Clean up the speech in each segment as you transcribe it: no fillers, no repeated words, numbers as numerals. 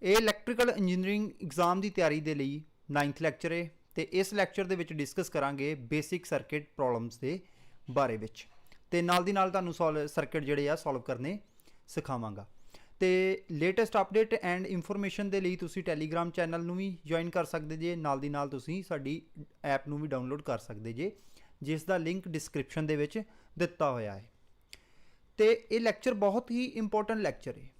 ਇਹ electrical engineering exam ਦੀ ਤਿਆਰੀ ਦੇ ਲਈ 9th ਲੈਕਚਰ ਹੈ ਤੇ ਇਸ ਲੈਕਚਰ ਦੇ ਵਿੱਚ ਡਿਸਕਸ ਕਰਾਂਗੇ ਬੇਸਿਕ ਸਰਕਟ ਪ੍ਰੋਬਲਮਸ ਦੇ ਬਾਰੇ ਵਿੱਚ ਤੇ ਨਾਲ ਦੀ ਨਾਲ ਤੁਹਾਨੂੰ ਸਰਕਟ ਜਿਹੜੇ ਆ ਸੋਲਵ ਕਰਨੇ ਸਿਖਾਵਾਂਗਾ। ਤੇ ਲੇਟੈਸਟ ਅਪਡੇਟ ਐਂਡ ਇਨਫੋਰਮੇਸ਼ਨ ਦੇ ਲਈ ਤੁਸੀਂ ਟੈਲੀਗ੍ਰਾਮ ਚੈਨਲ ਨੂੰ ਵੀ ਜੁਆਇਨ ਕਰ ਸਕਦੇ ਜੇ, ਨਾਲ ਦੀ ਨਾਲ ਤੁਸੀਂ ਸਾਡੀ ਐਪ ਨੂੰ ਵੀ ਡਾਊਨਲੋਡ ਕਰ ਸਕਦੇ ਜੇ, ਜਿਸ ਦਾ ਲਿੰਕ ਡਿਸਕ੍ਰਿਪਸ਼ਨ ਦੇ ਵਿੱਚ ਦਿੱਤਾ ਹੋਇਆ ਹੈ। ਤੇ ਇਹ ਲੈਕਚਰ ਬਹੁਤ ਹੀ ਇੰਪੋਰਟੈਂਟ ਲੈਕਚਰ ਹੈ।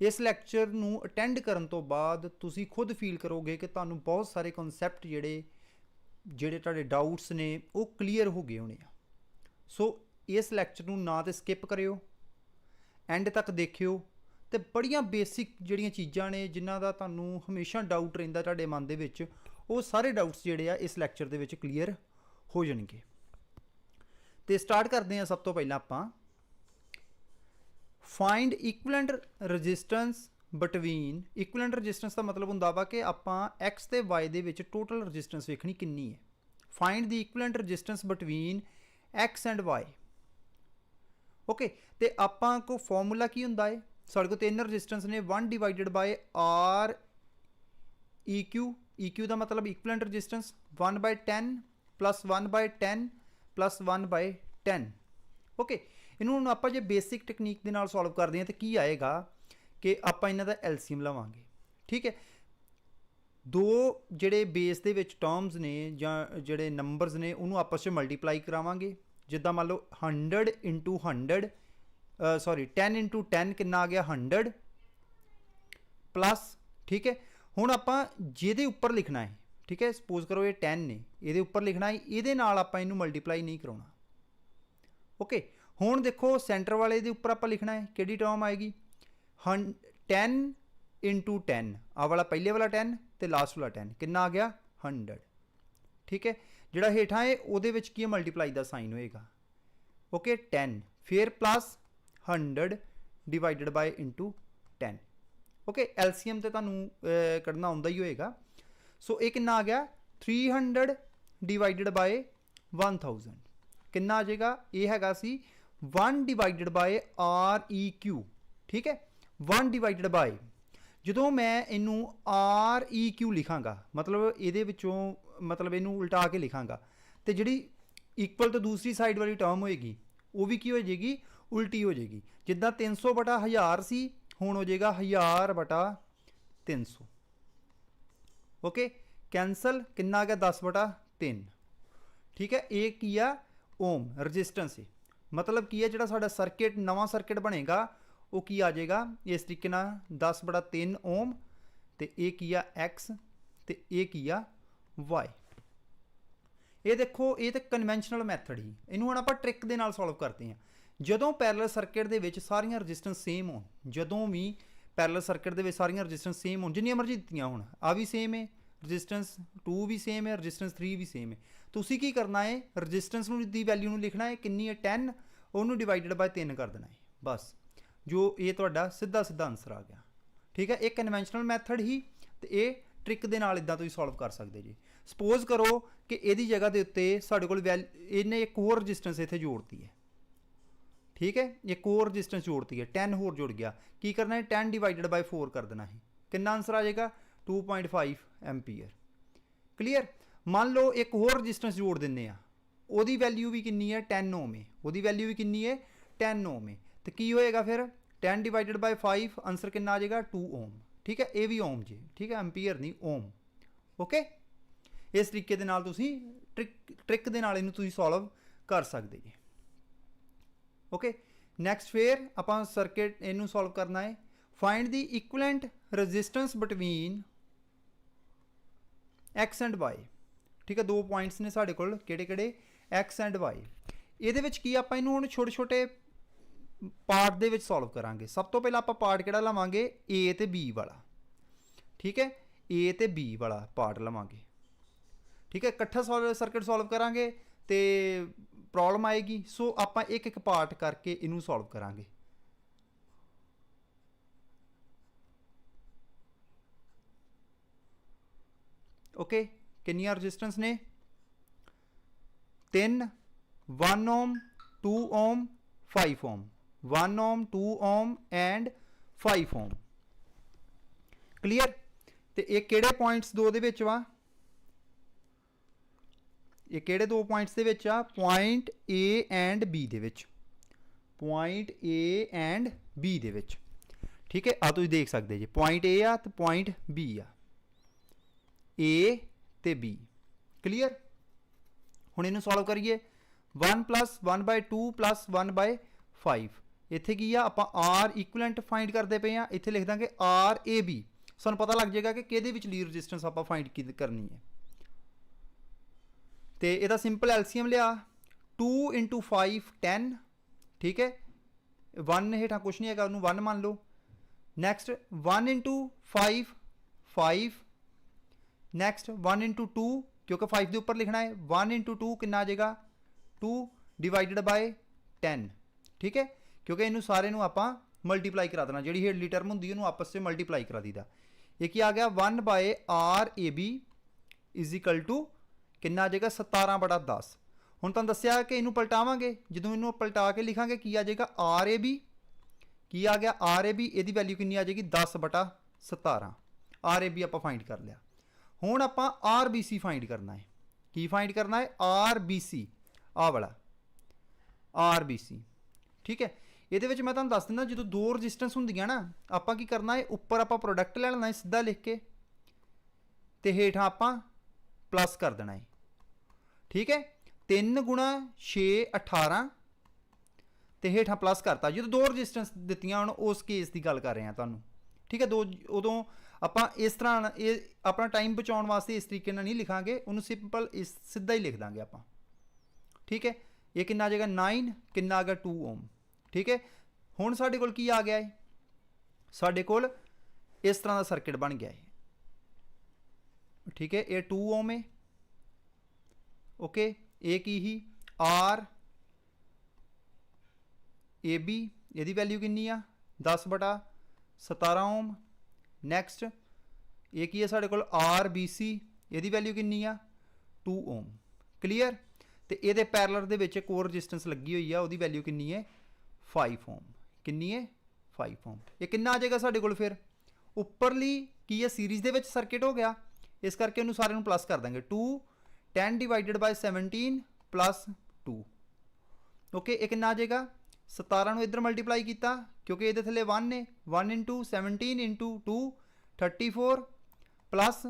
ਇਸ ਲੈਕਚਰ ਨੂੰ ਅਟੈਂਡ ਕਰਨ ਤੋਂ ਬਾਅਦ ਤੁਸੀਂ ਖੁਦ ਫੀਲ ਕਰੋਗੇ ਕਿ ਤੁਹਾਨੂੰ ਬਹੁਤ ਸਾਰੇ ਕਨਸੈਪਟ ਜਿਹੜੇ ਤੁਹਾਡੇ ਡਾਊਟਸ ਨੇ ਉਹ ਕਲੀਅਰ ਹੋ ਗਏ ਹੋਣੇ ਆ। ਸੋ ਇਸ ਲੈਕਚਰ ਨੂੰ ਨਾ ਤੇ ਸਕਿਪ ਕਰਿਓ, ਐਂਡ ਤੱਕ ਦੇਖਿਓ ਤੇ ਬੜੀਆਂ ਬੇਸਿਕ ਜਿਹੜੀਆਂ ਚੀਜ਼ਾਂ ਨੇ ਜਿਨ੍ਹਾਂ ਦਾ ਤੁਹਾਨੂੰ ਹਮੇਸ਼ਾ ਡਾਊਟ ਰਹਿੰਦਾ ਤੁਹਾਡੇ ਮਨ ਦੇ ਵਿੱਚ, ਉਹ ਸਾਰੇ ਡਾਊਟਸ ਜਿਹੜੇ ਆ ਇਸ ਲੈਕਚਰ ਦੇ ਵਿੱਚ ਕਲੀਅਰ ਹੋ ਜਾਣਗੇ। ਤੇ ਸਟਾਰਟ ਕਰਦੇ ਹਾਂ। ਸਭ ਤੋਂ ਪਹਿਲਾਂ ਆਪਾਂ find equivalent resistance between. Equivalent resistance ਦਾ ਮਤਲਬ ਹੁੰਦਾ ਵਾ ਕਿ ਆਪਾਂ x ਤੇ y ਦੇ ਵਿੱਚ ਟੋਟਲ ਰੈਜ਼ਿਸਟੈਂਸ ਵੇਖਣੀ ਕਿੰਨੀ ਹੈ। Find the equivalent resistance between x and y। Okay, ਤੇ ਆਪਾਂ ਕੋ ਫਾਰਮੂਲਾ ਕੀ ਹੁੰਦਾ ਹੈ? ਸਾਡੇ ਕੋਲ ਤਿੰਨ ਰੈਜ਼ਿਸਟੈਂਸ ਨੇ, 1 divided by r EQ। EQ ਦਾ ਮਤਲਬ equivalent resistance 1/10 plus 1/10 plus 1/10। Okay, ਇਹਨੂੰ ਹੁਣ ਆਪਾਂ ਜੇ ਬੇਸਿਕ ਟੈਕਨੀਕ ਦੇ ਨਾਲ ਸੋਲਵ ਕਰਦੇ ਹਾਂ ਤਾਂ ਕੀ ਆਏਗਾ ਕਿ ਆਪਾਂ ਇਹਨਾਂ ਦਾ ਐਲਸੀਐਮ ਲਵਾਂਗੇ। ਠੀਕ ਹੈ, ਦੋ ਜਿਹੜੇ ਬੇਸ ਦੇ ਵਿੱਚ ਟਰਮਸ ਨੇ ਜਾਂ ਜਿਹੜੇ ਨੰਬਰਸ ਨੇ ਉਹਨੂੰ ਆਪਸ 'ਚ ਮਲਟੀਪਲਾਈ ਕਰਾਵਾਂਗੇ। ਜਿੱਦਾਂ ਮੰਨ ਲਓ 100 ਇੰਟੂ 100 10 ਇੰਟੂ 10 ਕਿੰਨਾ ਆ ਗਿਆ 100 ਪਲੱਸ। ਠੀਕ ਹੈ, ਹੁਣ ਆਪਾਂ ਜਿਹਦੇ ਉੱਪਰ ਲਿਖਣਾ ਹੈ, ਠੀਕ ਹੈ, ਸਪੋਜ਼ ਕਰੋ ਇਹ 10 ਨੇ, ਇਹਦੇ ਉੱਪਰ ਲਿਖਣਾ ਹੈ, ਇਹਦੇ ਨਾਲ ਆਪਾਂ ਇਹਨੂੰ ਮਲਟੀਪਲਾਈ ਨਹੀਂ ਕਰਾਉਣਾ। ਓਕੇ, ਹੁਣ ਦੇਖੋ ਸੈਂਟਰ ਵਾਲੇ ਦੇ ਉੱਪਰ ਆਪਾਂ ਲਿਖਣਾ ਹੈ, ਕਿਹੜੀ ਟਰਮ ਆਏਗੀ 10 ਇੰਟੂ 10, ਆਹ ਵਾਲਾ ਪਹਿਲੇ ਵਾਲਾ 10 ਤੇ ਲਾਸਟ ਵਾਲਾ 10 ਕਿੰਨਾ ਆ ਗਿਆ 100। ਠੀਕ ਹੈ, ਜਿਹੜਾ ਹੇਠਾਂ ਹੈ ਉਹਦੇ ਵਿੱਚ ਕੀ ਮਲਟੀਪਲਾਈ ਦਾ ਸਾਈਨ ਹੋਏਗਾ। ਓਕੇ, 10 ਫਿਰ plus 100 divided by into 10। Okay, LCM ਤੇ ਤੁਹਾਨੂੰ ਕੱਢਣਾ ਆਉਂਦਾ ਹੀ ਹੋਏਗਾ। ਸੋ ਇਹ ਕਿੰਨਾ ਆ ਗਿਆ 300 ਡਿਵਾਈਡਡ ਬਾਏ 1000 ਕਿੰਨਾ ਆ ਜਾਏਗਾ? ਇਹ ਹੈਗਾ ਸੀ 1 ਡਿਵਾਈਡਡ ਬਾਏ REQ। ਠੀਕ ਹੈ, 1 ਡਿਵਾਈਡਡ ਬਾਏ, ਜਦੋਂ ਮੈਂ ਇਹਨੂੰ REQ ਲਿਖਾਂਗਾ ਮਤਲਬ ਇਹਦੇ ਵਿੱਚੋਂ ਮਤਲਬ ਇਹਨੂੰ ਉਲਟਾ ਕੇ ਲਿਖਾਂਗਾ ਤੇ ਜਿਹੜੀ ਇਕੁਅਲ ਤੋਂ ਦੂਸਰੀ ਸਾਈਡ ਵਾਲੀ ਟਰਮ ਹੋਏਗੀ ਉਹ ਵੀ ਕੀ ਹੋ ਜਾਏਗੀ? ਉਲਟੀ ਹੋ ਜਾਏਗੀ। ਜਿੱਦਾਂ 300/1000 ਸੀ, ਹੁਣ ਹੋ ਜਾਏਗਾ 1000/300। ਓਕੇ, ਕੈਂਸਲ, ਕਿੰਨਾ ਆ ਗਿਆ 10/3। ਠੀਕ ਹੈ, ਇਹ ਕੀ ਆ? ਓਮ ਰਜਿਸਟੈਂਸ ਹੈ। ਮਤਲਬ ਕੀ ਹੈ, ਜਿਹੜਾ ਸਾਡਾ ਸਰਕਟ ਨਵਾਂ ਸਰਕਟ ਬਣੇਗਾ ਉਹ ਕੀ ਆ ਜਾਏਗਾ ਇਸ ਤਰੀਕੇ ਨਾਲ 10/3 ਓਮ, ਤੇ ਇਹ ਕੀ ਆ x ਤੇ ਇਹ ਕੀ ਆ y। ਇਹ ਦੇਖੋ, ਇਹ ਤਾਂ ਕਨਵੈਨਸ਼ਨਲ ਮੈਥਡ ਹੀ, ਇਹਨੂੰ ਹੁਣ ਆਪਾਂ ਟ੍ਰਿਕ ਦੇ ਨਾਲ ਸੋਲਵ ਕਰਦੇ ਹਾਂ। ਜਦੋਂ ਪੈਰਲਲ ਸਰਕਟ ਦੇ ਵਿੱਚ ਸਾਰੀਆਂ ਰਜਿਸਟੈਂਸ ਸੇਮ ਹੋਣ, ਜਦੋਂ ਵੀ ਪੈਰਲਲ ਸਰਕਟ ਦੇ ਵਿੱਚ ਸਾਰੀਆਂ ਰਜਿਸਟੈਂਸ ਸੇਮ ਹੋਣ, ਜਿੰਨੀਆਂ ਮਰਜ਼ੀ ਦਿੱਤੀਆਂ ਹੋਣ, ਆ ਵੀ ਸੇਮ ਹੈ ਰਜਿਸਟੈਂਸ 2 ਵੀ ਸੇਮ ਹੈ, ਰਜਿਸਟੈਂਸ 3 ਵੀ ਸੇਮ ਹੈ, ਤੁਸੀਂ ਕੀ ਕਰਨਾ ਹੈ? ਰਜਿਸਟੈਂਸ ਨੂੰ ਦੀ ਵੈਲਿਊ ਨੂੰ ਲਿਖਣਾ ਹੈ ਕਿੰਨੀ ਹੈ 10, ਉਹਨੂੰ ਡਿਵਾਈਡਡ ਬਾਏ 3 ਕਰ ਦੇਣਾ ਹੈ ਬਸ, ਜੋ ਇਹ ਤੁਹਾਡਾ ਸਿੱਧਾ ਆਨਸਰ ਆ ਗਿਆ। ਠੀਕ ਹੈ, ਇਹ ਕਨਵੈਨਸ਼ਨਲ ਮੈਥਡ ਹੀ ਤੇ ਇਹ ਟ੍ਰਿਕ ਦੇ ਨਾਲ ਇਦਾਂ ਤੁਸੀਂ ਸੋਲਵ ਕਰ ਸਕਦੇ ਜੀ। ਸਪੋਜ਼ ਕਰੋ ਕਿ ਇਹਦੀ ਜਗ੍ਹਾ ਦੇ ਉੱਤੇ ਸਾਡੇ ਕੋਲ ਇਹਨੇ ਇੱਕ ਹੋਰ ਰਜਿਸਟੈਂਸ ਇੱਥੇ ਜੋੜਤੀ ਹੈ। ਠੀਕ ਹੈ, ਇੱਕ ਹੋਰ ਰਜਿਸਟੈਂਸ ਜੋੜਤੀ ਹੈ, 10 ਹੋਰ ਜੁੜ ਗਿਆ। ਕੀ ਕਰਨਾ ਹੈ? 10 ਡਿਵਾਈਡਡ ਬਾਈ 4 ਕਰ ਦੇਣਾ ਹੈ। ਕਿੰਨਾ ਆਨਸਰ ਆ ਜਾਏਗਾ? 2.5 ਐਂਪੀਅਰ। ਕਲੀਅਰ। ਮੰਨ ਲਓ ਇੱਕ ਹੋਰ ਰਜਿਸਟੈਂਸ ਜੋੜ ਦਿੰਦੇ ਆ, ਉਹਦੀ ਵੈਲਿਊ ਵੀ ਕਿੰਨੀ ਹੈ 10 ਓਮ ਹੈ, ਉਹਦੀ ਵੈਲਿਊ ਵੀ ਕਿੰਨੀ ਹੈ 10 ਓਮ ਹੈ, ਤੇ ਕੀ ਹੋਏਗਾ ਫਿਰ 10 ਡਿਵਾਈਡਡ ਬਾਈ 5 ਆਨਸਰ ਕਿੰਨਾ ਆ ਜਾਏਗਾ 2 ਓਮ। ਠੀਕ ਹੈ, ਇਹ ਵੀ ਓਮ ਜੀ। ਠੀਕ ਹੈ, ਐਂਪੀਅਰ ਨਹੀਂ ਓਮ। ਓਕੇ, ਇਸ ਤਰੀਕੇ ਦੇ ਨਾਲ ਤੁਸੀਂ ਟ੍ਰਿਕ ਦੇ ਨਾਲ ਇਹਨੂੰ ਤੁਸੀਂ ਸੋਲਵ ਕਰ ਸਕਦੇ ਜੀ। ਓਕੇ, ਨੈਕਸਟ ਫਿਰ ਆਪਾਂ ਸਰਕਟ ਇਹਨੂੰ ਸੋਲਵ ਕਰਨਾ ਹੈ। Find the equivalent resistance between x and y। ਠੀਕ ਹੈ, ਦੋ ਪੁਆਇੰਟਸ ਨੇ ਸਾਡੇ ਕੋਲ, ਕਿਹੜੇ x ਐਂਡ y। ਇਹਦੇ ਵਿੱਚ ਕੀ ਆਪਾਂ ਇਹਨੂੰ ਹੁਣ ਛੋਟੇ ਛੋਟੇ ਪਾਰਟ ਦੇ ਵਿੱਚ ਸੋਲਵ ਕਰਾਂਗੇ। ਸਭ ਤੋਂ ਪਹਿਲਾਂ ਆਪਾਂ ਪਾਰਟ ਕਿਹੜਾ ਲਵਾਂਗੇ? A ਤੇ B ਵਾਲਾ। ਠੀਕ ਹੈ, A ਤੇ B ਵਾਲਾ ਪਾਰਟ ਲਵਾਂਗੇ। ਠੀਕ ਹੈ, ਇਕੱਠਾ ਸਰਕਟ ਸੋਲਵ ਕਰਾਂਗੇ ਤੇ ਪ੍ਰੋਬਲਮ ਆਏਗੀ। ਸੋ ਆਪਾਂ ਇੱਕ ਇੱਕ ਪਾਰਟ ਕਰਕੇ ਇਹਨੂੰ ਸੋਲਵ ਕਰਾਂਗੇ। ਓਕੇ, ਕਿੰਨੀਆਂ ਰਜਿਸਟੈਂਸ ਨੇ? 3, 1 Om, 2 Om, 5 Om. 1 ohm, 2 ohm and 5 ohm। Clear. तो ये किहड़े पॉइंट्स दो दे विच वा, ये किहड़े दो पॉइंट्स दे विच आ, पॉइंट ए एंड बी दे विच, पॉइंट ए एंड बी दे विच। ठीक है, आ तुसीं देख सकते जी पॉइंट ए आ तो पॉइंट बी आ, ए ते बी। क्लीयर। हुण इनू सॉल्व करिए, 1 + 1/2 + 1/5 इत्थे की आ, आपां आर इक्वलेंट फाइंड करते पे हैं, इत्थे लिख देंगे आर ए बी, सानूं पता लग जाएगा कि किहदे विचली रजिस्टेंस आपां फाइंड करनी है। तो यदा सिंपल एलसीएम लिया, 2 × 5 10। ठीक है, 1 हेठा कुछ नहीं है, उन्होंने 1 मान लो। नैक्सट 1 × 5 5, नैक्सट 1 × 2 क्योंकि 5 के उपर लिखना है, 1 × 2 कितना आ जाएगा 2 / 10। ठीक है, क्योंकि इनू सारे आप मल्टीप्लाई करा देना, जी हेडली टर्म होंगी उन्होंने आपस में मल्टीप्लाई करा दीदा। एक ही आ गया 1/RAB = कितना आ जाएगा 17/10। हुण तुहानूं दस्सिया कि इनू पलटावांगे, जो इनू पलटा के लिखांगे की आ जाएगा RAB, की आ गया RAB, यदी वैल्यू कितनी आ जाएगी 10/17। RAB आप फाइंड कर लिया। हुण आप RBC फाइंड करना है, की फाइंड करना है RBC, आ वाला RBC। ठीक है, ये मैं तुहानूं दस दिंदा, जो दो रजिस्टेंस होंदियां ना, आपां की करना है, उपर आप प्रोडक्ट ले लेना है सीधा लिख के, ते हेठां आपां प्लस कर देना है। ठीक है, 3 × 6 18, तो हेठां प्लस करता, जो दो रजिस्टेंस दित्तियां होण उस केस की गल कर रहे हैं तुहानूं। ठीक है, दो उदों आपां इस तरह ये अपना टाइम बचाउण वास्ते इस तरीके नाल नहीं लिखांगे, उन्होंने सिंपल इस सीधा ही लिख देंगे आपां। ठीक है, ये कितना आ जाएगा 9, कितना आ गया 2 ओम। ठीक है, हुण साडे कोल की आ गया है, साडे कोल इस तरह का सर्किट बन गया है। ठीक है, ये 2 ओम है। ओके, ये की ही RAB, यदी वैल्यू कितनी आ 10/17 ओम। नैक्सट ये की है साढ़े कोल RBC, यदी वैल्यू कितनी आ 2 ओम। क्लीयर। तो ये पैरलर दे विच एक और रजिस्टेंस लगी हुई है, उसकी वैल्यू कितनी है 5 ओम। कितनी है 5 ओम। ये कितना आ जाएगा साढ़े कोल, फिर उपरली की है सीरीज़ दे विच सर्किट हो गया, इस करके उन्होंने सारे प्लस कर देंगे। 2 10 / 17 + 2। ओके, ये कितना आ जाएगा 17 इधर मल्टीप्लाई किया, क्योंकि ये थले 1 है, 1 × 17 × 2 34 प्लस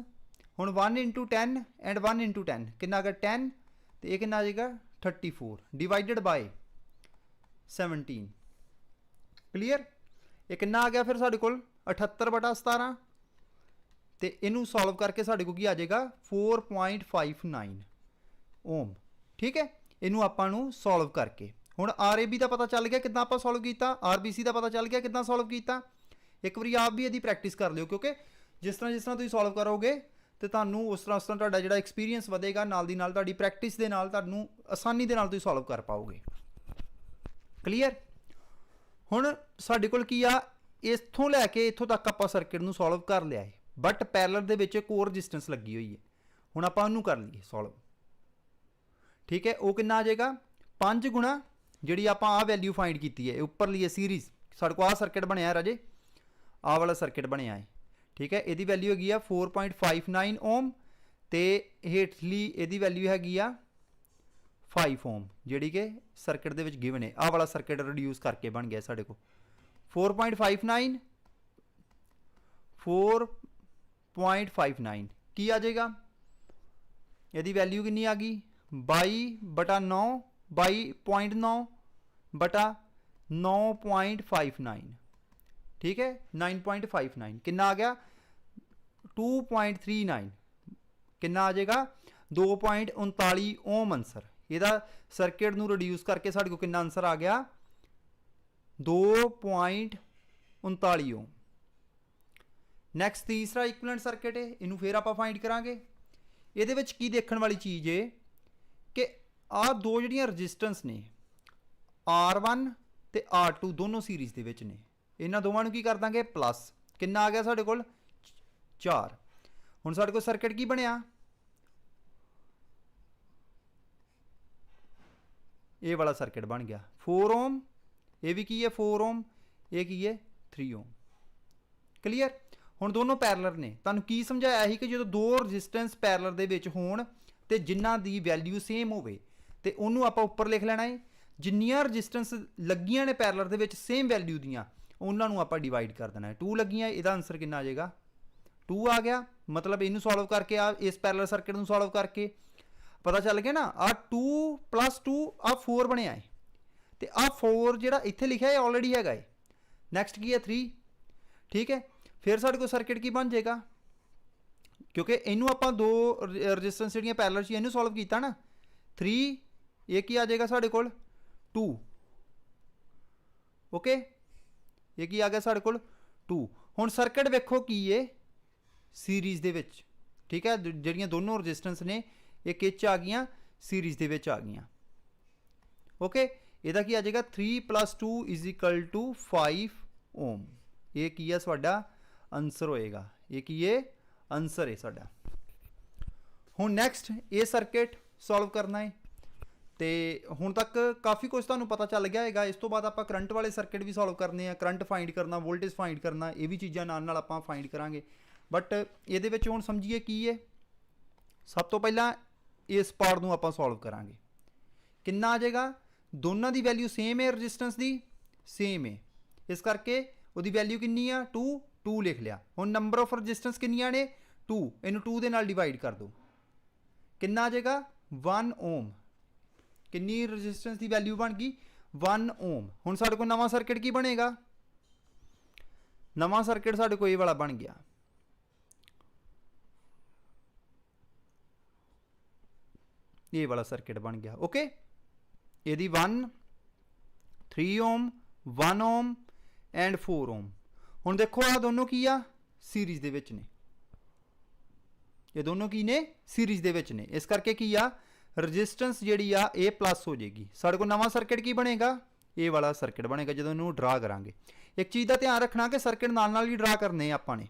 हुण 1 × 10 एंड 1 × 10 कितना आ गया 10, तो ये कितना आ जाएगा 34 / 17। क्लीयर। ये कितना आ गया फिर साढ़े कोल 78/17, तो इनू सॉल्व करके साढ़े को आ जाएगा 4.59 ओम। ठीक है, इनू आपां नू सॉल्व करके हुण RAB का पता चल गया कितना आप सॉल्व किया, RBC का पता चल गया कितना सॉल्व किया। एक बार आप भी यदि प्रैक्टिस कर लियो, क्योंकि जिस तरह तुम सॉल्व करोगे तो तुहानू उस तरह तुहाडा जिहड़ा एक्सपीरियंस वधेगा, नाल दी नाल तुहाडी प्रैक्टिस दे नाल तुहानू आसानी दे नाल तुसीं सॉल्व कर पाओगे। क्लीयर। हुण साडे कोल की आ, इत्थों लैके इत्थों तक आपां सर्किट नू सॉल्व कर लिया है, बट पैरलर दे विच एक होर रजिस्टेंस लगी हुई है। हुण आपां उहनू कर लईए सॉल्व। ठीक है, वो कितना आ जाएगा 5 गुणा जी आप वैल्यू फाइंड की है उपर ली है सीरीज़, साढ़े को सर्किट बनया राजे, आ वाला सर्किट बनया है। ठीक है, यदी वैल्यू हैगी 4.59 ओम, तो हेठली यदी वैल्यू हैगी 5 ओम, जी कि सर्किट के गिवन है। आ वाला सर्किट रिड्यूस करके बन गया साढ़े को 4.59 4.59 की आ जाएगा, यदि वैल्यू कितनी आ गई 22/9 0.9 बटा 9.59। ठीक है, 9.59 कितना आ गया 2.39, कितना आ जाएगा 2.39 ओम आंसर। यदा सर्किट नू रिड्यूस करके साढ़े को कितना आंसर आ गया 2.39 ओम। नैक्सट तीसरा इक्विवेलेंट सर्किट है, इनू फिर आप फाइंड करांगे। ये की देखने वाली चीज़ है कि आ दो जिहड़ियां रजिस्टेंस ने R1 ते R2 दोनों सीरीज़ दे विच ने, इन्हां दोवां नूं की कर दांगे प्लस, कितना आ गया साढ़े कोल 4। हुण साढ़े कोल सर्किट की बनिया, ये वाला सर्किट बन गया 4 ओम, ये भी की है 4 ओम, ये की है 3 ओम। क्लीयर। ਹੁਣ ਦੋਨੋं ਪੈਰਲਰ ਨੇ। ਤੁਹਾਨੂੰ ਕੀ ਸਮਝਾਇਆ ਸੀ ਕਿ ਜਦੋਂ ਦੋ ਰੈਜ਼ਿਸਟੈਂਸ ਪੈਰਲਰ ਦੇ ਵਿੱਚ ਹੋਣ ਤੇ ਜਿਨ੍ਹਾਂ ਦੀ ਵੈਲਿਊ ਸੇਮ ਹੋਵੇ ਤੇ ਉਹਨੂੰ ਆਪਾਂ ਉੱਪਰ ਲਿਖ ਲੈਣਾ ਹੈ। ਜਿੰਨੀਆਂ ਰੈਜ਼ਿਸਟੈਂਸ ਲੱਗੀਆਂ ਨੇ ਪੈਰਲਰ ਦੇ ਵਿੱਚ ਸੇਮ ਵੈਲਿਊ ਦੀਆਂ, ਉਹਨਾਂ ਨੂੰ ਆਪਾਂ ਡਿਵਾਈਡ ਕਰ ਦੇਣਾ ਹੈ। 2 ਲੱਗੀਆਂ, ਇਹਦਾ ਆਨਸਰ ਕਿੰਨਾ ਆ ਜਾਏਗਾ? 2 ਆ ਗਿਆ। मतलब इनू सॉल्व करके इस पैरेलल सर्किट ਨੂੰ सॉल्व करके पता चल गया ना, आ 2 + 2 आ 4 बनया है, तो आ 4 जो इतने लिखा है ऑलरेडी है। नैक्सट की है 3, ठीक है। फिर साढ़े को सर्किट की बन जाएगा, क्योंकि इनू आप दो रजिस्टेंस जी पैरेलल च इनू सॉल्व किया ना, 3 ये की आ जाएगा साढ़े को 2, ओके। ये की आ गया साढ़े को 2। हुण सर्किट वेखो की है सीरीज़ दे विच, ठीक है। जिहड़ियां दोनों रजिस्टेंस ने ये किच आ गई सीरीज़ दे विच आ गई, ओके। इहदा की आ जाएगा 3 + 2 = 5 ओम। ये की है साडा आंसर होएगा, ये की है आंसर है साडा। हुण नैक्सट ये सर्किट सॉल्व करना है, तो हुण तक काफ़ी कुछ तुहानूं पता चल गया है। इस तो बाद आपां करंट वाले सर्किट भी सॉल्व करने हैं, करंट फाइंड करना, वोल्टेज फाइंड करना, ये भी चीज़ां नाल नाल आपां फाइंड करांगे। बट ये हुण समझिए की है, सब तो पहला इस पार्ट नूं आपां सॉल्व करांगे। किन्ना आ जाएगा? दोनों की वैल्यू सेम है, रजिस्टेंस की सेम है, इस करके उहदी वैल्यू किन्नी आ? 2, 2 लिख लिया। हुण नंबर ऑफ रजिस्टेंस किन्नियां ने? 2, इनू 2 दे नाल डिवाइड कर दो, किन्ना आ जाएगा? 1 ओम। किन्नी रजिस्टेंस की वैल्यू बन गई? 1 ओम। हुण साडे कोल नवां सर्किट की बनेगा? नवां सर्किट साडे कोल ये वाला बन गया, ये वाला सर्किट बन गया, ओके। यदि 1, 3 ओम, 1 ओम एंड 4 ओम। हुण देखो आ दोनों की आ सीरीज़ दे विच ने, ये दोनों की ने सीरीज़ दे विच ने, इस करके की आ रजिस्टेंस जिहड़ी आ ए प्लस हो जाएगी। साडे कोल नवां सर्किट की बनेगा? ये वाला सर्किट बनेगा जदों इहनूं ड्रा करांगे। एक चीज़ का ध्यान रखना कि सर्किट नाल नाल ही ड्रा करने आपां ने,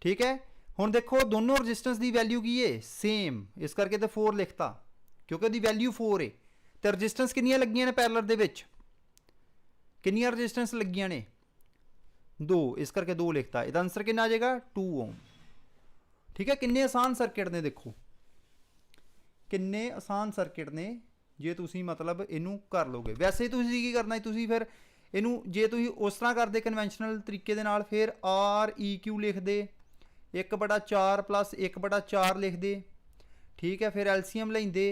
ठीक है। हुण देखो दोनों रजिस्टेंस की वैल्यू की है सेम, इस करके तो 4 लिखता, क्योंकि उसकी वैल्यू 4 है। तो रजिस्टेंस कितनियां लगियां ने पैरेलल दे विच? कितनियां रजिस्टेंस लगियां ने? 2, इस करके 2 लिखता। इसका आंसर कितना आ जाएगा? 2 ओम, ठीक है। किन्ने आसान सर्किट ने, देखो किन्ने आसान सर्किट ने जे तुसी मतलब इनू कर लोगे। वैसे तुसी की करना, तुसी फिर इनू जे तुसी उस तरह करते कन्वेंशनल तरीके दे नाल, फिर REQ लिख दे 1/4 + 1/4 लिख दे, ठीक है। फिर LCM लेंदे,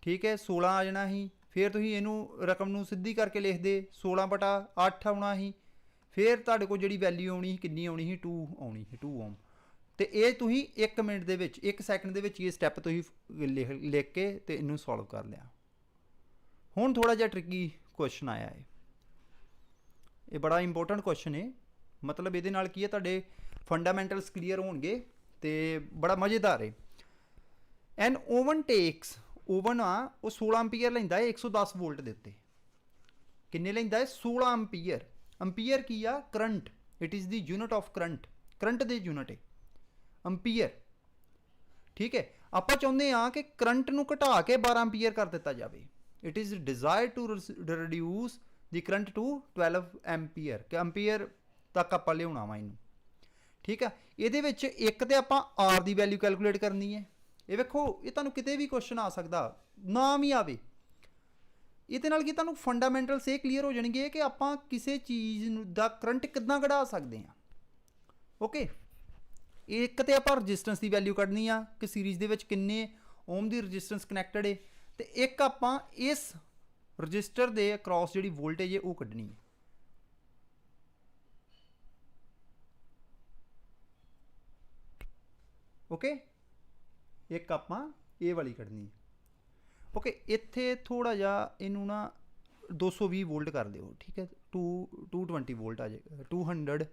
ठीक है, 16 आ जाना ही। फिर तुसीं इनू रकम नूं सीधी करके लिख दे 16/8 आना ही। फिर तुहाडे कोल जिहड़ी वैल्यू आउणी ही किन्नी आउणी ही? 2 आउणी ही, 2 ओम। तो ये तुसीं 1 मिनट दे विच, 1 सैकेंड दे विच ये स्टैप तुसीं लिख के ते इनू सॉल्व कर लिया। हुण थोड़ा जिहा ट्रिकी क्वेश्चन आया है, ये बड़ा इंपोर्टेंट क्वेश्चन है। मतलब ये नाल की है तुहाडे फंडामेंटल्स क्लीयर होणगे ते बड़ा मज़ेदार है। एन ओवन टेक्स, ओवन आ वो 16 एंपीयर लैंदा है 110 वोल्ट दे उत्ते। किन्ने लैंदा है? 16 एंपीयर। एंपीयर की आ? Current, it is the unit of current, current दे यूनिट है एंपीयर, ठीक है। आपां चाहुंदे आ कि करंट नूं घटा के 12 एंपीयर कर दिता जाए। It is desire to reduce the current to 12 ampere, कि एंपीयर तक आपां लियाउणा वा इनूं, ठीक है। ये एक तो आपां आर की वैल्यू कैलकुलेट करनी है। ये वेखो ये तुहानूं किते भी क्वेश्चन आ सकता, नाम ही आवे। ये नाल कि तुहानूं फंडामेंटल्स ये क्लीयर हो जाएंगे कि आपां किसी चीज़ दा करंट किद्दां कढा सकते हैं, ओके। एक तो आपां रजिस्टेंस की वैल्यू कढनी आ कि सीरीज़ दे विच किन्ने ओम दी रजिस्टेंस कनैक्टेड है, तो एक आपां इस रजिस्टर दे अक्रॉस जिहड़ी वोल्टेज है वो कढनी है, ओके। एक आपां ये वाली कढनी है, ओके। इत्थे थोड़ा जा इनू ना 220 वोल्ट कर दो, ठीक है। 220 वोल्ट आ जाएगा, 200,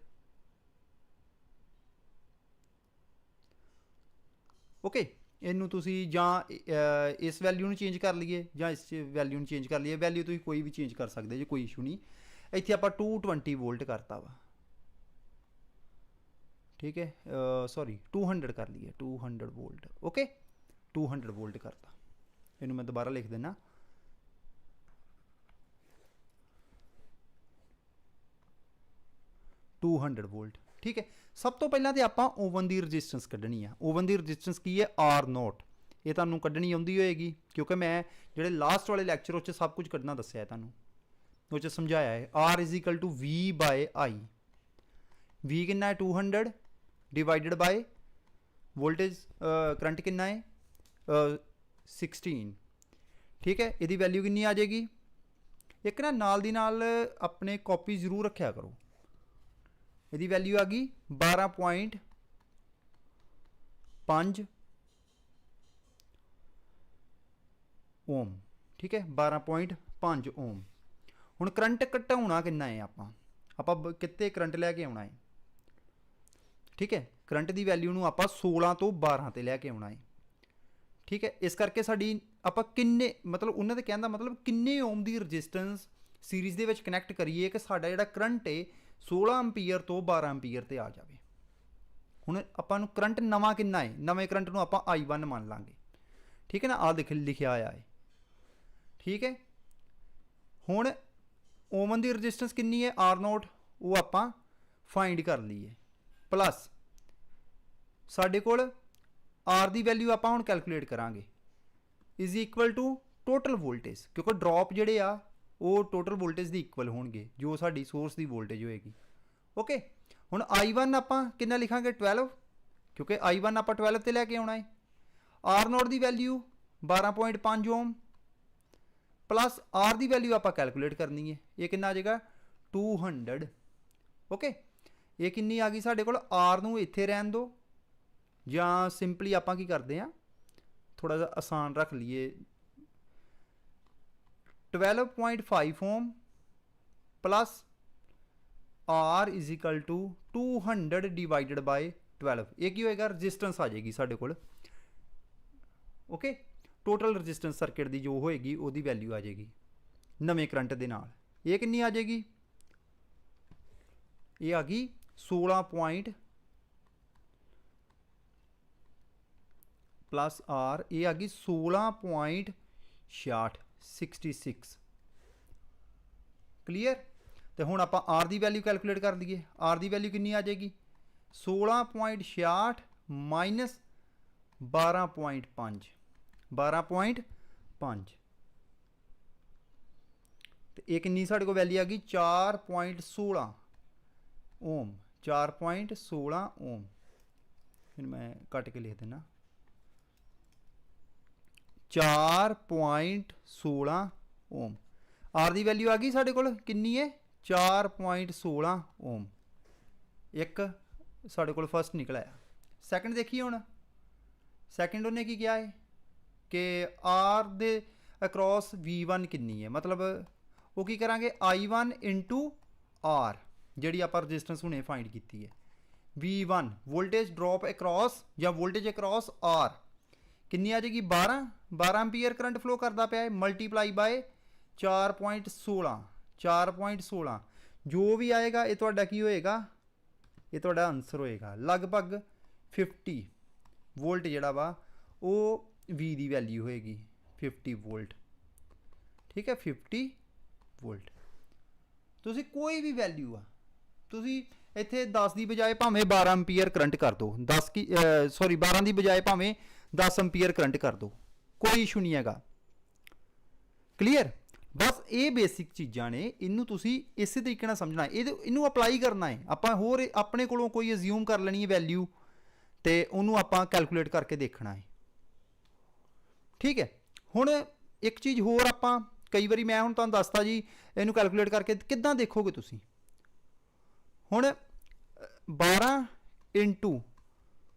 ओके। इनू तुसी जां इस वैल्यू चेंज कर लीए जां इस वैल्यू चेंज कर लीए, वैल्यू तुसी कोई भी चेंज कर सकते जो, कोई इशू नहीं। इत्थे आपां 220 वोल्ट करता वा, ठीक है। सॉरी 200 कर लीए, 200 वोल्ट, ओके। 200 वोल्ट करता, इनू मैं दोबारा लिख देना, 200 वोल्ट, ठीक है। सब तो पहला तो आप ओवन की रजिस्टेंस कढ़नी है। ओवन की रजिस्टेंस की है R0, ये तुहानूं कढ़नी आउंदी होएगी क्योंकि मैं जिहड़े लास्ट वाले लैक्चर उस सब कुछ कढ़ना दस्सिया है, तुहानूं उस समझाया है। R is equal to V/I, V कितना है 200 डिवाइडेड बाय वोल्टेज करंट कितना है 16, ठीक है। इसकी वैल्यू कितनी आ जाएगी। एक ना नाल दी नाल अपने कॉपी जरूर रखा करो। यदि वैल्यू आ गई 12.5 ओम, ठीक है 12.5 ओम। हुण करंट घटाउणा कितना है, आप कितने करंट लैके आउणा है, ठीक है। करंट की वैल्यू नूं आपां 16 तो 12 ते लैके आउणा है, ठीक है। इस करके साडी आपां किन्ने मतलब उन्हां दे कहण दा मतलब किन्ने ओम की रजिस्टेंस सीरीज़ दे विच कनैक्ट करिए कि साडा जिहड़ा करंट है 16 एंपीयर तो 12 एंपीयर ते आ जाए। हुण आपां नूं करंट नवां कितना है, नवें करंट नूं आपां I1 मान लांगे, ठीक है ना। आ देख लिखिया आया है, ठीक है। हुण ओवन की रजिस्टेंस कितनी है R0, वो आपां फाइंड कर लीए, प्लस साडे कोल R की वैल्यू आपां हुण कैलकुलेट करांगे is equal to total voltage, क्योंकि ड्रॉप जिहड़े आ वो टोटल वोल्टेज की इक्वल होणगे जो साडी सोर्स की वोल्टेज होएगी, ओके। हुण I1 आपां कितना लिखांगे 12, क्योंकि I1 आपां 12 ते लैके आउणा है। R0 की वैल्यू 12.5 ओम प्लस R की वैल्यू आपां कैलकुलेट करनी है, ये कितना आ जाएगा 200, ओके। ये कितनी आ गई साडे कोल। R नूं इत्थे रहन दो जां सिंपली आपां की करदे हैं थोड़ा सा आसान रख लीए 12.5 ohm plus R is equal to 200 divided by 12, ये की होएगा रजिस्टेंस आ जाएगी साडे कोल, ओके। टोटल रजिस्टेंस सर्किट की जो होएगी उसकी वैल्यू आ जाएगी नवें करंट के नाल। ये कितनी आ जाएगी, ये आ गई 16 प्लस R, ये आ गई 16.66, क्लीयर। तो हुण आपां R की वैल्यू कैलकुलेट कर लईए। R की वैल्यू कितनी आ जाएगी 16.66 माइनस 12.5, 12.5 तो ये कितनी साढ़े को वैल्यू आ गई 4.16 ओम, 4.16 ओम। फिर मैं कट के लिख देना 4.16 ओम। R की वैल्यू आ गई साढ़े कोल कितनी है 4.16 ओम। एक साढ़े कोल फर्स्ट निकला है। सैकेंड देखिए हुण, सैकेंड उन्हें की किया है कि R दे अक्रॉस V1 कितनी है, मतलब वो की करांगे I1 इंटू R जिहड़ी आपां रजिस्टेंस हुणे फाइंड की है। V1 वोल्टेज ड्रॉप अक्रॉस या वोल्टेज अक्रॉस R कितनी आ जाएगी 12 एंपीयर करंट फ्लो करता पाया है, मल्टीप्लाई बाय 4.16 जो भी आएगा ये तुहाडा की होएगा, ये तुहाडा आंसर होएगा लगभग 50 वोल्ट जिहड़ा वा वो V की वैल्यू होएगी 50 वोल्ट, ठीक है 50 वोल्ट। तुसी कोई भी वैल्यू आ तुसी इत्थे 10 की बजाय भावें 12 एंपीयर करंट कर दो, 10 की सॉरी 12 की बजाय भावें 10 एंपीयर करंट कर दो, कोई इशू नहीं हैगा, क्लीयर। बस ये बेसिक चीज़ां ने, इनू तुसी इस तरीके समझना है, इनू अपलाई करना है। आपां होर अपने कोलों कोई अज्यूम कर लेनी है वैल्यू तो उन्होंने आपां कैलकुलेट करके देखना है, ठीक है। हुण एक चीज़ होर आपां कई बारी मैं हुण तुहानूं दसता जी इनू कैलकुलेट करके किद्दां देखोगे तुसी। हुण 12 इंटू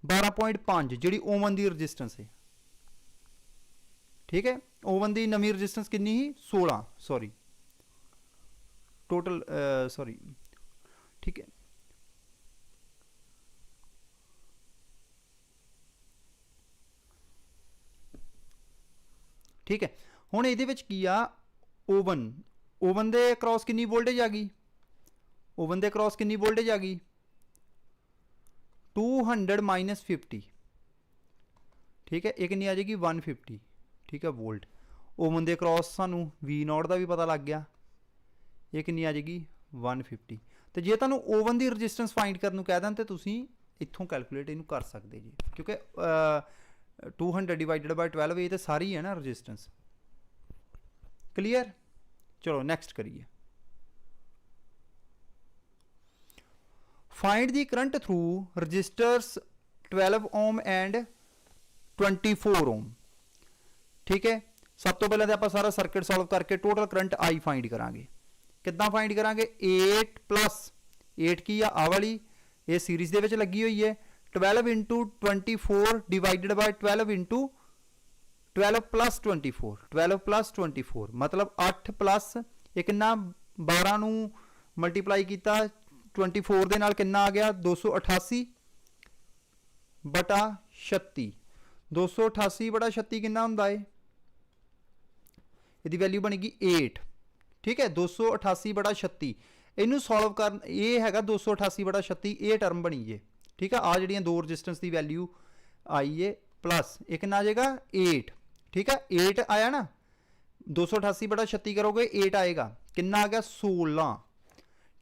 12.5 जिहड़ी ओवन की रजिस्टेंस है, ठीक है। ओवन की नवी रजिस्टेंस कितनी ही 16 सॉरी टोटल सॉरी, ठीक है। ठीक है हुण इहदे विच की आ ओवन दे क्रॉस कितनी वोल्टेज आ गई, ओवन दे क्रॉस कितनी वोल्टेज आ गई 200 माइनस 50, ठीक है। एक नहीं आ जाएगी 150, ठीक है वोल्ट। ओवन दे क्रॉस सानू V0 का भी पता लग गया, एक नहीं आ जाएगी 150। तो जे तुहानूं ओवन की रजिस्टेंस फाइंड करने नूं कह दें तो तुसीं इत्थों कैलकुलेट इनू कर सकते जी, क्योंकि 200 डिवाइडेड बाय 12 ये तो सारी है ना रजिस्टेंस। क्लीयर? चलो नेक्स्ट करिए। Find the current through resistors 12 ohm and 24 ohm. ठीक है, सब तो पहले तो आप सारा सर्किट सॉल्व करके टोटल करंट आई फाइंड करांगे। कितना फाइंड करांगे? 8 प्लस 8 की आ वाली ये सीरीज दे विच लगी हुई है, 12 into 24 divided by 12 into 12 plus 24, 12 plus 24 मतलब 8 प्लस ये कितना 12 नू मल्टीप्लाई किया 24 दे नाल कितना आ गया 288 बटा 36। 288 बटा 36 कितना हुंदा है? इसकी वैल्यू बनेगी 8। ठीक है, 288 बटा 36 इनू सॉल्व कर, ये हैगा 288 बटा 36 ये टर्म बनी है। ठीक है, आ जड़ियाँ दो रजिस्टेंस की वैल्यू आई है प्लस एक कितना आ जाएगा 8। ठीक है, 8 आया ना, 288 बटा 36 करोगे 8 आएगा, कितना आ गया 16।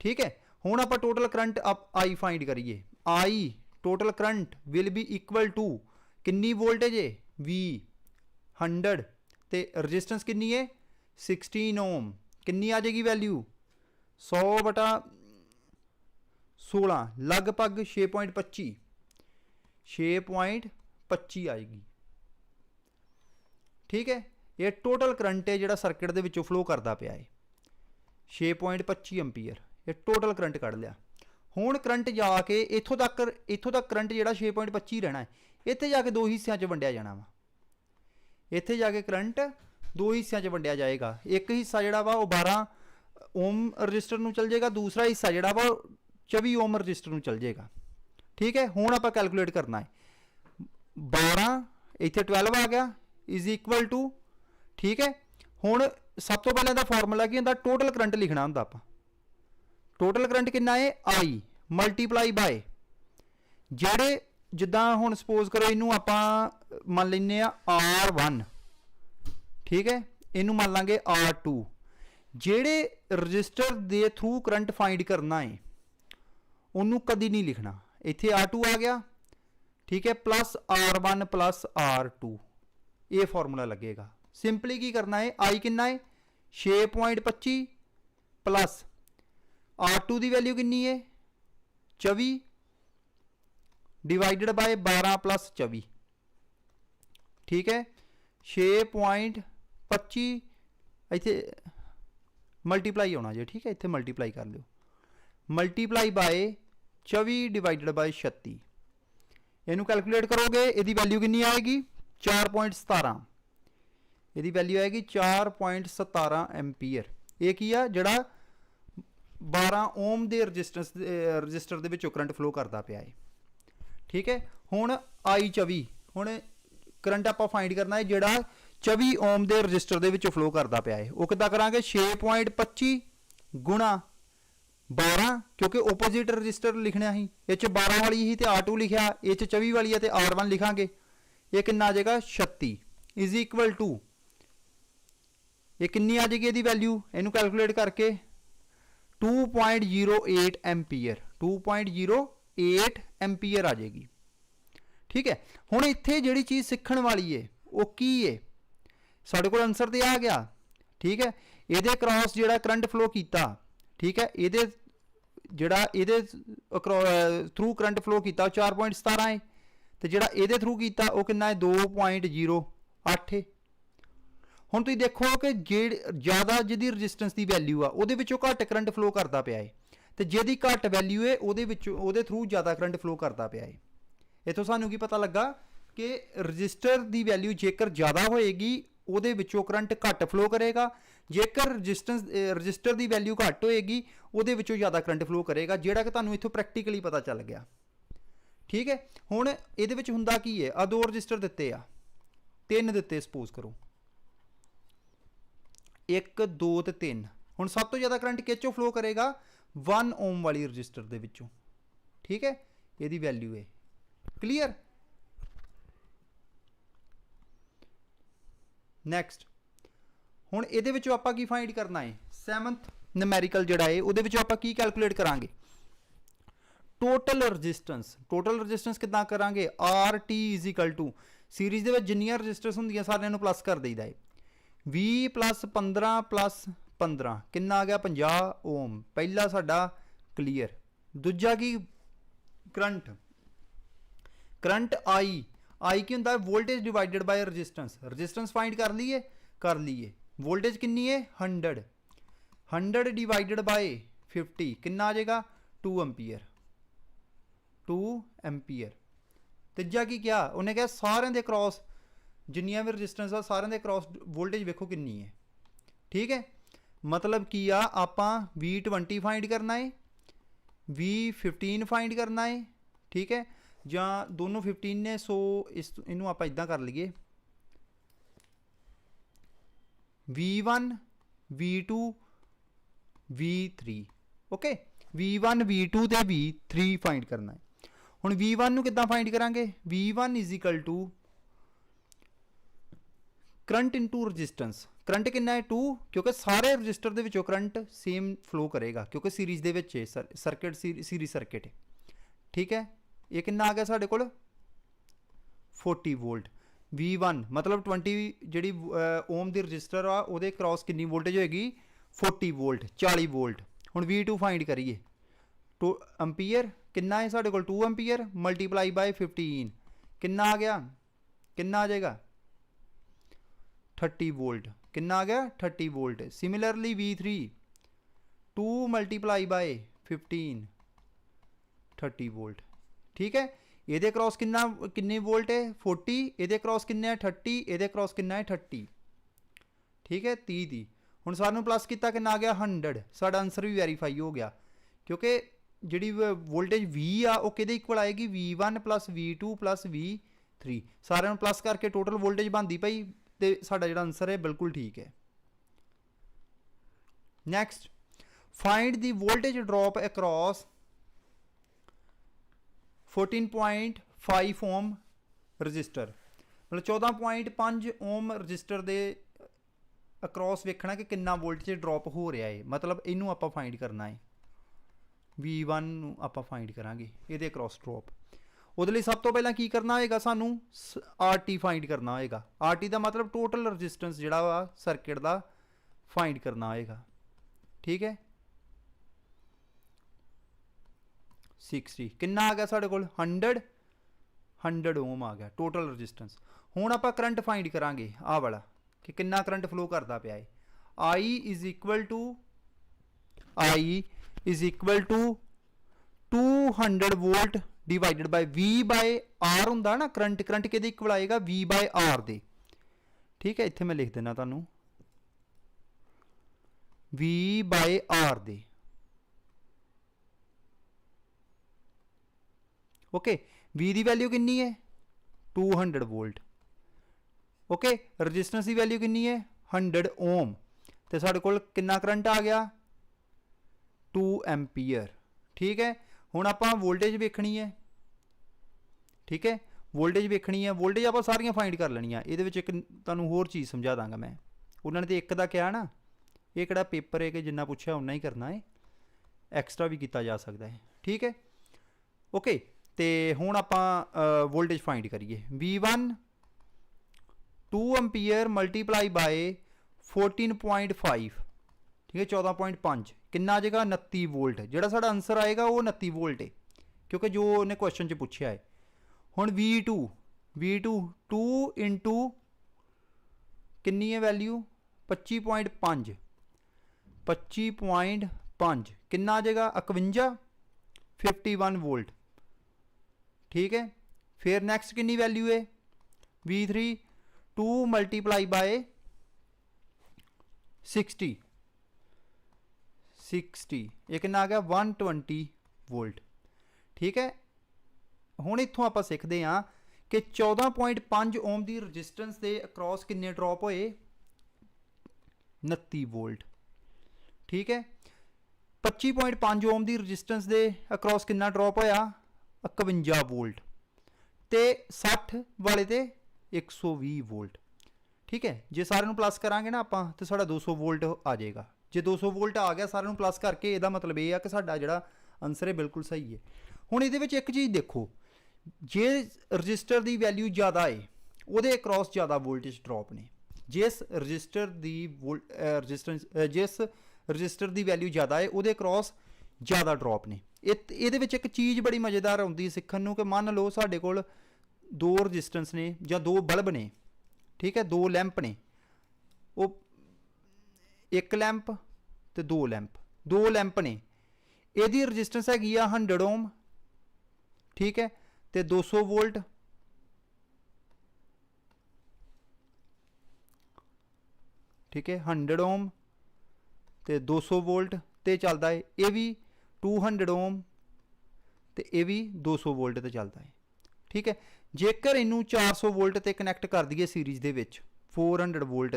ठीक है, हुण आप टोटल करंट आप आई फाइंड करिए। I total current will be equal to कितनी वोल्टेज है V 100 ते रजिस्टेंस कितनी है 16 ओम, कितनी आ जाएगी वैल्यू 100 बटा 16 लगभग 6.25 आएगी। ठीक है, ये टोटल करंट है जो सर्किट के विचों फ्लो करता पाया है 6.25 एंपीयर, ये टोटल करंट कढ़ लिया। हुण करंट जाके इत्थों तक करंट जो 6.25 रहना है, इत्थे जाके दो हिस्सों च वंडिया जाना वा। इत्थे जाके करंट दो हिस्सों च वंडिया जाएगा, एक हिस्सा जोड़ा वा 12 ओम रजिस्टर नूं चल जाएगा, दूसरा हिस्सा जोड़ा वा 24 ओम रजिस्टर नूं चल जाएगा। ठीक है, हुण आपां कैलकुलेट करना है 12 इत्थे 12 आ गया इज इक्वल टू। ठीक है, हुण सब तो पहले फॉर्मूला की होंदा टोटल करंट लिखना होंदा आपां। टोटल करंट कितना है आई मल्टीप्लाई बाय जेड़े जिद्दां हुण सपोज करो इनू आपां मान लैंदे आ R1। ठीक है, इनू मान लांगे R2। जेड़े रजिस्टर दे थ्रू करंट फाइंड करना है उन्होंने कदी नहीं लिखना, इत्थे R2 आ गया। ठीक है, प्लस R1 प्लस R2 ये फॉर्मूला लगेगा। सिंपली की करना है आई कितना है 6.25 प्लस R2 की वैल्यू कितनी है 24 डिवाइडेड बाय 12 प्लस 24। ठीक है, 6.25 इत्थे मल्टीप्लाई होना जो। ठीक है, इत्थे मल्टीप्लाई कर लो, मल्टीप्लाई बाय 24 डिवाइडेड बाय 36। इनू कैलकुलेट करोगे इसकी वैल्यू कितनी आएगी 4.17। इसकी वैल्यू आएगी 4.17 एंपीयर। ये की है जड़ा 12 ओम के रजिस्टर के विचों करंट फ्लो करता पाया है। ठीक है, हुण आई 24 हुण करंट आप फाइंड करना है जोड़ा 24 ओम के रजिस्टर के विचों फ्लो करता पाया है। वो कितना करांगे 6.25 गुणा 12, क्योंकि ओपोजिट रजिस्टर लिखना ही, ये 12 वाली ही तो R2 लिखा, ये 24 वाली है तो R1 लिखांगे। ये कितना आ जाएगा 36 इज इक्वल टू ये कितनी आ जाएगी इसकी वैल्यू इनू कैलकुलेट करके 2.08 एंपीयर, 2.08 एंपीयर आ जाएगी। ठीक है, हुण इत्थे जिहड़ी चीज़ सीखण वाली है वो की है, साडे कोल आंसर तो आ गया। ठीक है, इहदे क्रॉस जिहड़ा करंट फ्लो कीता, ठीक है, इहदे जिहड़ा इहदे थ्रू करंट फ्लो कीता 4.17 है, तो जिहड़ा इहदे थ्रू कीता वो कितना है 2.08 है। हुण तुसीं देखो कि ज़्यादा जिहदी रजिस्टेंस की वैल्यू आ उहदे विचों घट करंट फ्लो करता पाया है, तो जिहदी घट वैल्यू है उहदे थ्रू ज़्यादा करंट फ्लो करता पाया है। इत्थों सानूं की पता लगा कि रजिस्टर की वैल्यू जेकर ज़्यादा होएगी उहदे विचों करंट घट फ्लो करेगा, जेकर रजिस्टर की वैल्यू घट होएगी उहदे विचों ज़्यादा करंट फ्लो करेगा, जिहड़ा कि तुहानूं इत्थों प्रैक्टिकली पता चल गया। ठीक है, हुण इहदे विच हुंदा की है, आ दो रजिस्टर दित्ते आ, 3 दित्ते सपोज करो 1 2 ते 3। हुण सब तो ज़्यादा करंट किस फ्लो करेगा 1 ओम वाली रजिस्टर दे विचों। ठीक है, इहदी वैल्यू है क्लीयर। नैक्सट हुण इहदे विचों आपां की फाइंड करना है 7th ਨਮੈਰੀਕਲ ਜਿਹੜਾ ਹੈ ਉਹਦੇ ਵਿੱਚ ਆਪਾਂ ਕੀ ਕੈਲਕੂਲੇਟ ਕਰਾਂਗੇ, ਟੋਟਲ ਰੈਜ਼ਿਸਟੈਂਸ ਕਿੱਦਾਂ ਕਰਾਂਗੇ, R T is equal to series ਦੇ ਵਿੱਚ ਜਿੰਨੀਆਂ ਰੈਜ਼ਿਸਟੈਂਸ ਹੁੰਦੀਆਂ ਸਾਰਿਆਂ ਨੂੰ ਪਲੱਸ ਕਰ ਦਈਦਾ ਹੈ। 20 + 15 + 15 ਕਿੰਨਾ ਆ ਗਿਆ 50 ਓਮ, ਪਹਿਲਾ ਸਾਡਾ ਕਲੀਅਰ। ਦੂਜਾ ਕੀ, ਕਰੰਟ आई ਕੀ ਹੁੰਦਾ ਹੈ, voltage divided by resistance find ਕਰ ਲਈਏ। ਵੋਲਟੇਜ ਕਿੰਨੀ ਹੈ 100 ਡਿਵਾਈਡਡ ਬਾਈ 50 ਕਿੰਨਾ ਆ ਜਾਏਗਾ 2 एम्पीयर। ਤੀਜਾ ਕੀ ਕਿਹਾ ਉਹਨੇ, ਕਿਹਾ ਸਾਰਿਆਂ ਦੇ ਕ੍ਰੋਸ ਜਿੰਨੀਆਂ ਵੀ ਰੈਜ਼ਿਸਟੈਂਸ ਆ ਸਾਰਿਆਂ ਦੇ ਕ੍ਰੋਸ ਵੋਲਟੇਜ ਵੇਖੋ ਕਿੰਨੀ ਹੈ। ਠੀਕ ਹੈ, ਮਤਲਬ ਕੀ ਆ, ਆਪਾਂ V20 ਫਾਈਂਡ ਕਰਨਾ ਹੈ, V15 ਫਾਈਂਡ ਕਰਨਾ ਹੈ। ਠੀਕ ਹੈ, ਜਾਂ ਦੋਨੋਂ 15 ਨੇ, ਸੋ ਇਹਨੂੰ ਆਪਾਂ ਇਦਾਂ ਕਰ ਲਈਏ, V1 V2 V3। Okay, V1 V2 ਤੇ V3 ਫਾਈਂਡ ਕਰਨਾ ਹੈ। ਹੁਣ V1 ਨੂੰ ਕਿੱਦਾਂ ਫਾਈਂਡ ਕਰਾਂਗੇ, V1 is equal to current into resistance. Current ਕਿੰਨਾ ਹੈ 2, ਕਿਉਂਕਿ ਸਾਰੇ ਰਜਿਸਟਰ ਦੇ ਵਿੱਚੋਂ ਕਰੰਟ ਸੇਮ ਫਲੋ ਕਰੇਗਾ, ਕਿਉਂਕਿ ਸੀਰੀਜ਼ ਦੇ ਵਿੱਚ ਸਰਕਿਟ ਸੀਰੀਜ਼ ਸਰਕਿਟ ਹੈ। ਠੀਕ ਹੈ, ਇਹ ਕਿੰਨਾ ਆ ਗਿਆ ਸਾਡੇ ਕੋਲ 40 ਵੋਲਟ। V1 ਮਤਲਬ 20 ਜਿਹੜੀ ਓਮ ਦੀ ਰਜਿਸਟਰ ਆ ਉਹਦੇ ਕ੍ਰੋਸ ਕਿੰਨੀ ਵੋਲਟੇਜ ਹੋਏਗੀ 40 ਵੋਲਟ, 40 ਵੋਲਟ। ਹੁਣ V2 ਫਾਈਂਡ ਕਰੀਏ, 2 एम्पीयर कितना है साढ़े को 2 एम्पीयर मल्टीप्लाई बाय 15 कितना आ गया, कितना आ जाएगा 30 वोल्ट, कितना आ गया 30 volt. Similarly V3 2 multiply by 15 30 volt. ठीक है, ये क्रॉस किन्ने वोल्ट है 40, ये क्रॉस किन्ने 30, ये क्रॉस किन्ना है 30। ठीक है 30 दी हुण सानू प्लस किया कितना आ गया 100, साडा आंसर भी वैरीफाई हो गया, क्योंकि जी वोल्टेज V आ वो किहदे इक्वल आएगी V1 + V2 + V3, सारे प्लस करके टोटल वोल्टेज बनती पई, तो साडा जिहड़ा आंसर है बिल्कुल ठीक है। Next, find the voltage drop across 14.5 ohm resistor, मतलब 14.5 ओम रजिस्टर दे अक्रॉस वेखना कि कितना वोल्टेज ड्रॉप हो रहा है, मतलब इनू आपां फाइंड करना है। V1 ਨੂੰ ਆਪਾਂ फाइंड करांगे ਇਹਦੇ क्रॉस ड्रॉप। ਉਹਦੇ ਲਈ ਸਭ ਤੋਂ ਪਹਿਲਾਂ ਕੀ ਕਰਨਾ ਹੋਏਗਾ, ਸਾਨੂੰ RT फाइंड करना होएगा। RT ਦਾ ਮਤਲਬ ਟੋਟਲ ਰੈਜ਼ਿਸਟੈਂਸ ਜਿਹੜਾ ਵਾ ਸਰਕਟ ਦਾ फाइंड करना होएगा। ठीक है 60 ਕਿੰਨਾ ਆ ਗਿਆ ਸਾਡੇ ਕੋਲ 100 ਓਮ ਆ ਗਿਆ ਟੋਟਲ ਰੈਜ਼ਿਸਟੈਂਸ। ਹੁਣ ਆਪਾਂ ਕਰੰਟ फाइंड ਕਰਾਂਗੇ ਆਹ ਵਾਲਾ ਕਿ ਕਿੰਨਾ ਕਰੰਟ ਫਲੋ ਕਰਦਾ ਪਿਆ ਹੈ। I is equal to 200 volt divided by V by R होंदा ना, करंट किहदे इक्वल आएगा V बाय R दे। ठीक है, इत्थे मैं लिख देना तुहानू V बाय R दे। ओके, V दी वैल्यू कितनी है 200 वोल्ट। ओके, रजिस्टेंस की वैल्यू कितनी है 100 ओम, तो साढ़े कोल कितना करंट आ गया 2 एम्पीयर। ठीक है, हुण आपां वोल्टेज वेखनी है। ठीक है, वोल्टेज वेखनी है, वोल्टेज आपां सारियां फाइंड कर लैणियां। इहदे विच एक तुहानूं होर चीज़ समझा दांगा मैं, उन्होंने तो एक दा कहा ना, ये किहड़ा पेपर है कि जिन्ना पुछया उन्ना ही करना है, एक्सट्रा भी किया जा सकता है। ठीक है, ओके, तो हुण आपां वोल्टेज फाइंड करिए। V1 2 एम्पीयर मल्टीप्लाई बाय 14.5, ठीक है 14.5 कितना आ जाएगा 29 वोल्ट। जोड़ा साड़ा आंसर आएगा वो 29 वोल्ट है, क्योंकि जो उन्हें क्वेश्चन च पूछा है। हुण V2 2 इंटू कितनी है वैल्यू 25.5 कितना आ जाएगा 51 वोल्ट। ठीक है, फिर नैक्सट कितनी वैल्यू है V3 2 मल्टीप्लाई बाय 60 ये कितना आ गया 120 वोल्ट। ठीक है, हुण इत्थों आपां सीखते हैं कि 14.5 ओम की रजिस्टेंस के अक्रॉस किन्ने ड्रॉप होए 29 वोल्ट। ठीक है, 25.5 ओम की रजिस्टेंस के अक्रॉस किन्ना ड्रॉप होया 51 वोल्ट, तो 60 वाले ते 120 वोल्ट। ठीक है, जे सारे प्लस करांगे ना आपां तो साड़ा 200 वोल्ट आ जाएगा। जे 200 वोल्ट आ गया सारे प्लस करके ਇਹਦਾ मतलब ਇਹ ਆ ਕਿ ਸਾਡਾ ਜਿਹੜਾ ਆਨਸਰ ਹੈ ਬਿਲਕੁਲ ਸਹੀ ਹੈ। ਹੁਣ ਇਹਦੇ ਵਿੱਚ ਇੱਕ ਚੀਜ਼ ਦੇਖੋ, ਜੇ ਰਜਿਸਟਰ ਦੀ ਵੈਲਿਊ ਜ਼ਿਆਦਾ ਹੈ ਉਹਦੇ ਅਕ੍ਰੋਸ ਜ਼ਿਆਦਾ ਵੋਲਟੇਜ ਡ੍ਰੌਪ ਨੇ। ਜਿਸ ਰਜਿਸਟਰ ਦੀ ਜਿਸ ਰਜਿਸਟਰ ਦੀ ਵੈਲਿਊ ਜ਼ਿਆਦਾ ਹੈ ਉਹਦੇ ਅਕ੍ਰੋਸ ਜ਼ਿਆਦਾ ਡ੍ਰੌਪ ਨੇ। ਇਹਦੇ ਵਿੱਚ ਇੱਕ ਚੀਜ਼ ਬੜੀ ਮਜ਼ੇਦਾਰ ਆਉਂਦੀ ਸਿੱਖਣ ਨੂੰ ਕਿ ਮੰਨ ਲਓ ਸਾਡੇ ਕੋਲ ਦੋ ਰਜਿਸਟੈਂਸ ਨੇ ਜਾਂ ਦੋ ਬਲਬ ਨੇ, ਠੀਕ ਹੈ, ਦੋ ਲੈਂਪ ਨੇ, ਉਹ ਇੱਕ ਲੈਂਪ ਤੇ ਦੋ ਲੈਂਪ ਨੇ, ਇਹਦੀ ਰਜਿਸਟੈਂਸ ਹੈਗੀ ਆ 100 ਓਮ, ठीक है, तो 200 वोल्ट, ठीक है, 100 ओम तो 200 वोल्ट तो चलता है। ये भी 200 ओम तो ये भी 200 वोल्ट तो चलता है, ठीक है। जेकर इनू 400 वोल्ट तो कनैक्ट कर दिए सीरीज़ दे विच 400 वोल्ट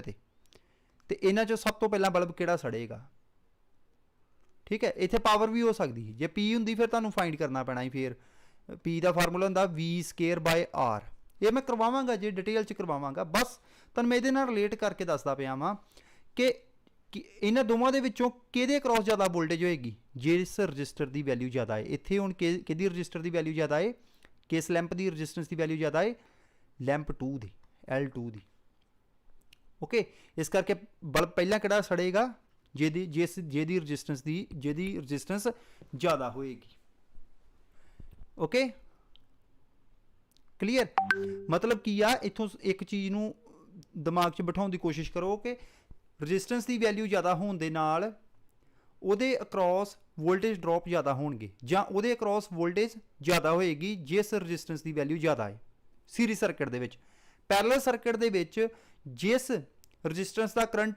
तो इन्हां चों सब तो पहला बल्ब किहड़ा सड़ेगा, ठीक है। इत्थे पावर भी हो सकती है, जे पी हुंदी फिर तुहानूं फाइंड करना पैना ही, फिर पी का फार्मूला होंदा V²/R। ये मैं करवावांगा जे डिटेल च करवावांगा, बस तुहानूं मैं इहदे नाल रिलेट करके दसदा पिया वां कि इन्हां दोवां दे विच्चों किहदे क्रॉस ज़्यादा वोल्टेज होएगी, जिस रजिस्टर की वैल्यू ज़्यादा है। इत्थे हुण किहदी रजिस्टर की वैल्यू ज़्यादा है, किस लैंप की रजिस्टेंस की वैल्यू ज़्यादा है, लैंप 2 दी, L2 दी, ओके। इस करके बल्ब पहला किहड़ा सड़ेगा, जिहदी रजिस्टेंस ज़्यादा होएगी, ओके। क्लीयर, मतलब की आ इत्थों एक चीज़ नूं दिमाग च बिठाउण दी कोशिश करो कि रजिस्टेंस की वैल्यू ज़्यादा होण दे नाल उहदे अक्रॉस वोल्टेज ड्रॉप ज़्यादा होणगे जां उहदे अक्रॉस वोल्टेज ज़्यादा होएगी जिस रजिस्टेंस की वैल्यू ज़्यादा है। सीरीज सर्किट दे विच, पैरेलल सर्किट दे विच जिस रजिस्टेंस का करंट,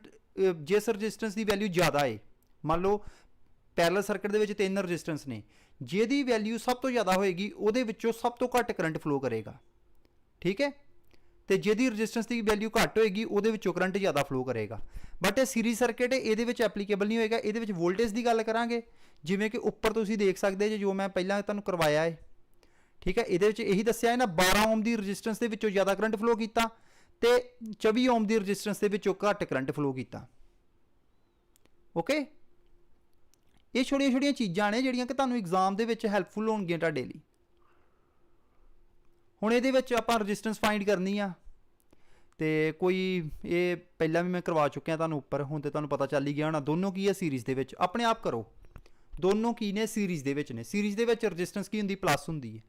जिस रजिस्टेंस की वैल्यू ज़्यादा है, मान लो पैरेलल सर्किट दे विच 3 रजिस्टेंस ने, जिहदी वैल्यू सब तो ज़्यादा होएगी उहदे विचों सब तो घट करंट फ्लो करेगा, ठीक है। तो जिहदी रजिस्टेंस की वैल्यू घट होएगी उहदे विचों करंट ज़्यादा फ्लो करेगा। बट ये सीरीज सर्किट है, इहदे विच एप्लीकेबल नहीं होएगा। इहदे विच वोल्टेज की गल करांगे, जिवें कि उपर तुसीं देख सकदे जे, जो मैं पहलां तुहानूं करवाया है, ठीक है। इहदे विच यही दस्सिया है ना, 12 ओम की रजिस्टेंस के विचों ज़्यादा करंट फ्लो किया ते 24 ओम की रजिस्टेंस के विचों घट करंट फ्लो किया, ओके। ये छोटिया छोटिया चीज़ां ने जिहड़ियां कि तुहानूं एग्जाम दे विच हैल्पफुल होणगियां तुहाडे लई। हुण इहदे विच आपां रजिस्टेंस फाइंड करनी आ, ते कोई ये पहला भी मैं करवा चुकिया तुहानूं उपर, हुण ते तुहानूं पता चल ही गया होना दोनों की है सीरीज़ दे विच। अपने आप करो, दोनों की ने सीरीज़ दे विच ने। सीरीज़ दे विच रजिस्टेंस की हुंदी, प्लस हुंदी है,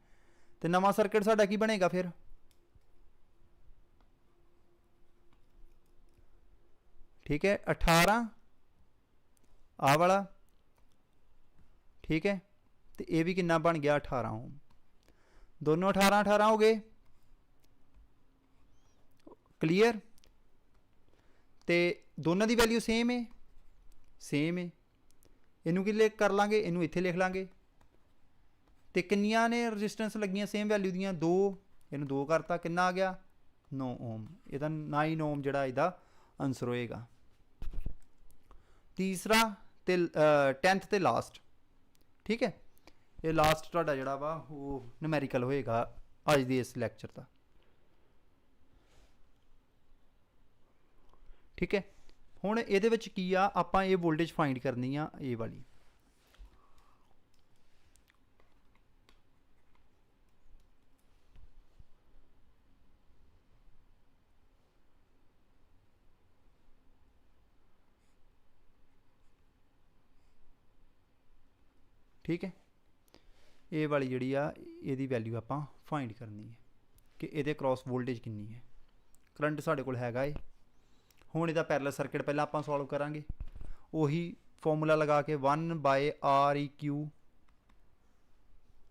ते नवां सर्किट साडा की बनेगा फिर, ठीक है, 18 आ वाला, ठीक है। तो ये भी कितना बन गया 18 ओम, दोनों 18 हो गए, क्लीयर। तो दोनों की वैल्यू सेम है, इनू कि कर लाँगे, इनू इत्थे लिख लाँगे। तो किन्नियां ने रजिस्टेंस लगियां सेम वैल्यू दियां, 2, इनू 2 करता, कितना आ गया 9 ओम। इहदा 9 ओम जिहड़ा इहदा आंसर होएगा। तीसरा ते 10th ते लास्ट, ठीक है। ये लास्ट तुहाडा जिहड़ा वा वो न्यूमेरिकल होएगा अज दे इस लैक्चर का, ठीक है। हुण इहदे विच की आ, आपां ये वोल्टेज फाइंड करनी आ, ये वाली, ठीक है। ये वाली जिहड़ी आ इहदी वैल्यू आपां फाइंड करनी है कि इहदे क्रॉस वोल्टेज कितनी है। करंट साडे कोल हैगा है। हुण इहदा पैरेलल सर्किट पहला आपां सॉल्व करांगे, उही फॉर्मूला लगा के 1/Req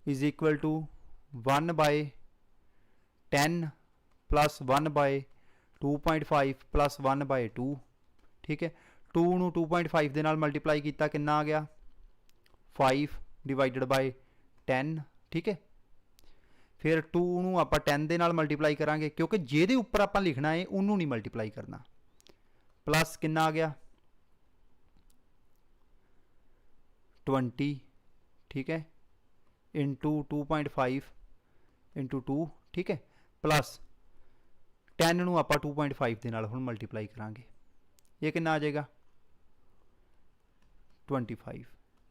is equal to 1/10 plus 1/2.5 plus 1/2, ठीक है। 2 नूं 2.5 दे नाल मल्टीप्लाई किया, कितना आ गया 5 डिवाइडेड बाय 10, ठीक है। फिर 2 नूं आपां 10 दे नाल मल्टीप्लाई करांगे, क्योंकि जिहदे उपर आपां लिखना है उन्होंने नहीं मल्टीप्लाई करना। प्लस कितना आ गया 20, ठीक है, इंटू 2.5 इंटू 2, ठीक है, प्लस 10 नूं आपां 2.5 दे नाल हुण मल्टीप्लाई करांगे। ये कितना आ जाएगा 25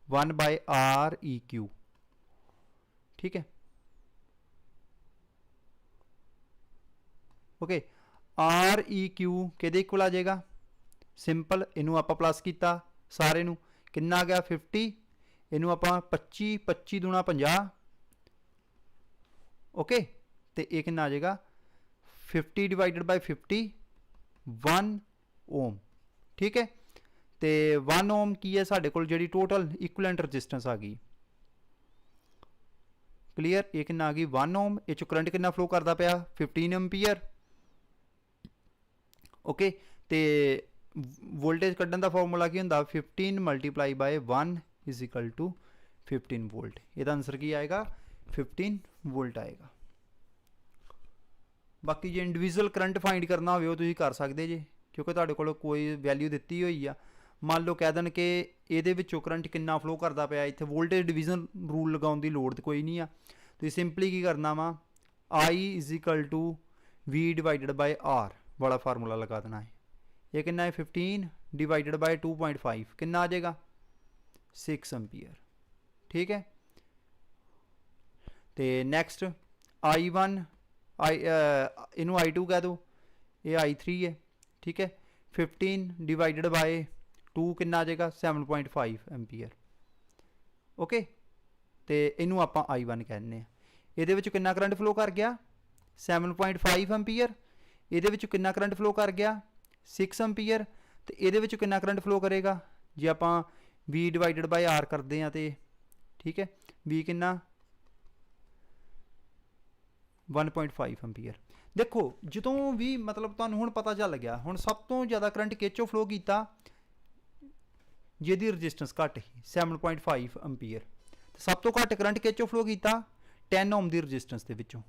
1/REQ, ठीक है। ओके, REQ किहदे इक्वल आ जाएगा, सिंपल, इनू आपां प्लस किया सारे नू, कितना आ गया 50, इनू आपां 25 25 दूना 50, ओके, तो ये कितना आ जाएगा 50 डिवाइडेड बाय 50 1 ओम, ठीक है। तो 1 ओम की है साढ़े कोल जिहड़ी टोटल इक्विवेलेंट रजिस्टेंस आ गई, क्लीयर, ये कितना आ गई 1 ओम, ये चो करंट कितना फ्लो करता पाया 15 एम्पीयर, ओके। तो वोल्टेज कड्ढन का फॉर्मूला की होंदा 15 multiply by 1 is equal to 15 volt, इसका आंसर की आएगा 15 वोल्ट आएगा। बाकी जो इंडिविजुअल करंट फाइंड करना हो तुसीं कर सकते जे, क्योंकि तुहाडे कोल कोई वैल्यू दित्ती हुई आ, मान लो कह देन कि इहदे विचों करंट कितना फ्लो करता पाया, इत्थे वोल्टेज डिवीजन रूल लगाउण दी लोड़ कोई नहीं आ, तुसीं सिंपली की करना वा I is equal to V divided by R वाला फार्मूला लगा देना है। ये कितना है 15 डिवाइडेड बाय 2.5 कितना आ जाएगा 6 एम्पीयर, ठीक है। तो नैक्सट I1 इनू I2 कह दो, ये I3 है, ठीक है। 15 डिवाइडेड बाय 2 कितना आ जाएगा 7.5 एम्पीयर, ओके। तो इनू आपां I1 कहने, ये कितना करंट फ्लो कर गया 7.5 एम्पीयर, ये कितना करंट फ्लो कर गया 6 एम्पीयर, तो ये कितना करंट फ्लो करेगा जे आप V डिवाइडेड बाय R करते हैं तो, ठीक है, V कितना 1.5 एम्पीयर। देखो जो भी मतलब तुहानूं हुण पता चल गया, हुण सब तो ज़्यादा करंट किचों फ्लो किया जिहदी रजिस्टेंस घट ही 7.5 एम्पीयर, सब तो घट करंट किचों फ्लो किया 10 ओम की रजिस्टेंस के विचों,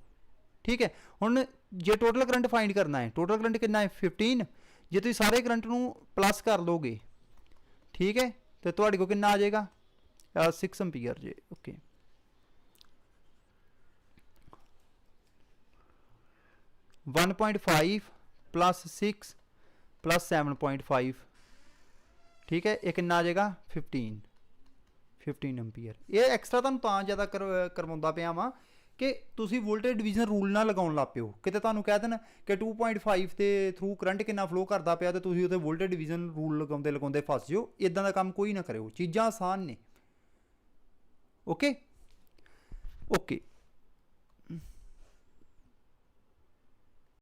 ठीक है। हुण जे टोटल करंट फाइंड करना है, टोटल करंट कितना है 15, जे तुसीं सारे करंट नूं प्लस कर लोगे, ठीक है, तो तुहाडे कोल कितना आ जाएगा 6 एम्पीयर जे, ओके। वन 1.5 प्लस 6 प्लस 7.5, ठीक है, ये कितना आ जाएगा 15 एम्पीयर। ये एक्सट्रा तुहानूं तां ज़्यादा करवाउंदा पिया वां कि तुसी वोल्टेज डिवीजन रूल ना लगाउण लग पिओ, किते तुहानूं कह देन कि 2.5 के थ्रू करंट कितना फ्लो करता पिया, तो तुसी उत्थे वोल्टेज डिवीजन रूल लगाउंदे लगाउंदे फस जाओ, इदां दा काम कोई ना करिओ, चीज़ां आसान ने, ओके ओके।